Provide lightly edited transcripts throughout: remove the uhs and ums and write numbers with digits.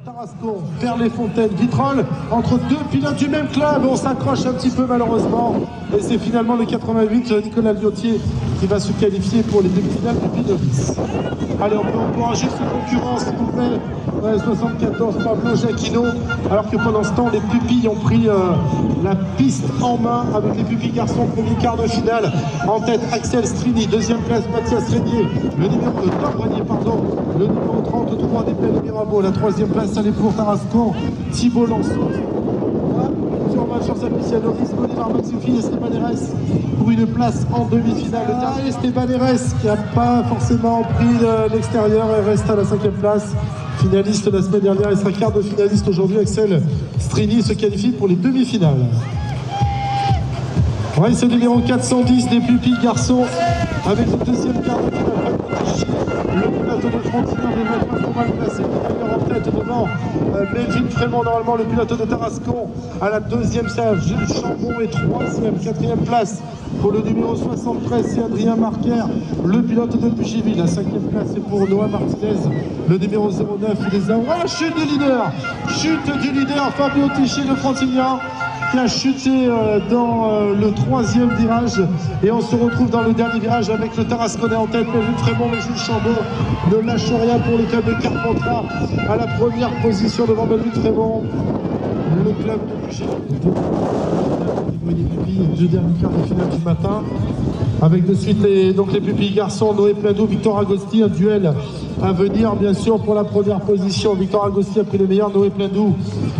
Tarascon, Verles-les-Fontaines, Vitrolles, entre deux pilotes du même club. On s'accroche un petit peu malheureusement. Et c'est finalement le 88, Nicolas Liotier, qui va se qualifier pour les demi-finales du Pinovis. Allez, on peut encourager ce concurrent, s'il vous plaît. Ouais, 74, Pablo Jacquino. Alors que pendant ce temps, les pupilles ont pris la piste en main avec les pupilles garçons, premier quart de finale. En tête, Axel Strini, deuxième place, Mathias Régnier, le numéro le numéro 33 des Belles Mirabeau, la troisième place, elle est pour Tarascon, Thibault Lançon. Sur sa piste, il y a Loris Bolivar, Maxoufi, Esteban Heres pour une place en demi-finale. Le dernier, Esteban Heres, qui n'a pas forcément pris l'extérieur et reste à la 5e place. Finaliste la semaine dernière, il sera quart de finaliste aujourd'hui. Axel Strini se qualifie pour les demi-finales. Ouais, c'est le numéro 410 des pupilles garçons avec le deuxième quart de finale. Le pilote de Frontignan devrait pas trop mal placé, d'ailleurs en tête devant Melvin Frémont, normalement le pilote de Tarascon à la deuxième place, Jules Chambon est troisième, quatrième place pour le numéro 73, c'est Adrien Marquer, le pilote de Bugéville. La 5e place est pour Noah Martinez, le numéro 09, il les a. Oh, chute du leader, Fabio Tichy de Frontignan, qui a chuté dans le 3e virage, et on se retrouve dans le dernier virage avec le Tarasconnais en tête, Melvin Frémont, mais Jules Chambon ne lâche rien pour le club de Carpentras à la première position devant Melvin Frémont. Le club de Bugéville, deux derniers quarts de finale du matin, avec de suite les pupilles garçons, Noé Pladou, Victor Agosti, un duel à venir bien sûr pour la première position. Victor Agosti a pris les meilleurs, Noé Pladou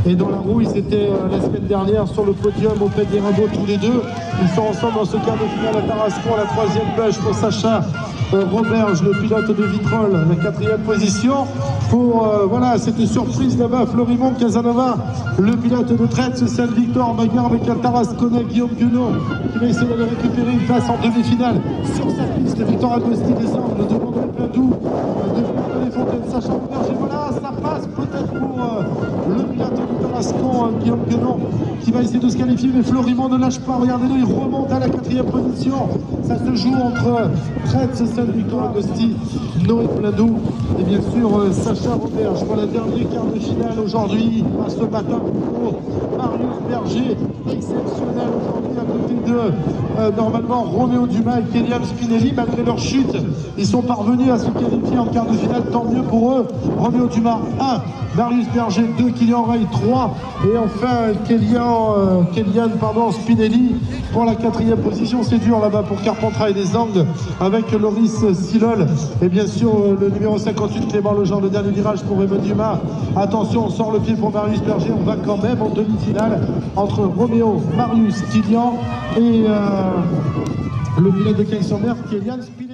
est dans la roue, ils étaient la semaine dernière sur le podium au Pays des Rimbaud tous les deux. Ils sont ensemble dans ce quart de finale à Tarascon, la 3e pêche pour Sacha Roberge, le pilote de Vitrolles, la 4e position. Pour voilà, c'était surprise là-bas, Florimond Casanova, le pilote de Traite, c'est celle Victor bagarre avec un Tarasconnais, Guillaume Guenot, qui va essayer d'aller récupérer une place en demi-finale sur sa piste. Victor Agosti descend, le demande de Pladou, de les Fontaines, Sacha Roberge, et voilà, ça passe peut-être pour le pilote de Tarascon, Guillaume Guenot, qui va essayer de se qualifier, mais Florimond ne lâche pas, regardez-le, il remonte à la 4e position. Ça se joue entre Traite, c'est celle Victor Agosti, Noé Pladou et bien sûr Sacha Roberge. Voilà, dernier quart de finale aujourd'hui, à ce matin pour Marius Berger, exceptionnel aujourd'hui à côté de normalement Roméo Dumas et Kélian Spinelli. Malgré leur chute, ils sont parvenus à se qualifier en quart de finale, tant mieux pour eux. Roméo Dumas 1, Marius Berger 2, Kylian Rey 3 et enfin Kélian Spinelli pour la 4e position. C'est dur là-bas pour Carpentras et les Angles avec Loris Silol et bien sûr le numéro 58 Clément Lejean, le dernier virage pour Raymond Dumas. Attention, on sort le pied pour Marius Berger, on va quand même en demi-finale entre Roméo, Marius, Kylian et le pilote de Caille-sur-Mer, Kélian Spinelli.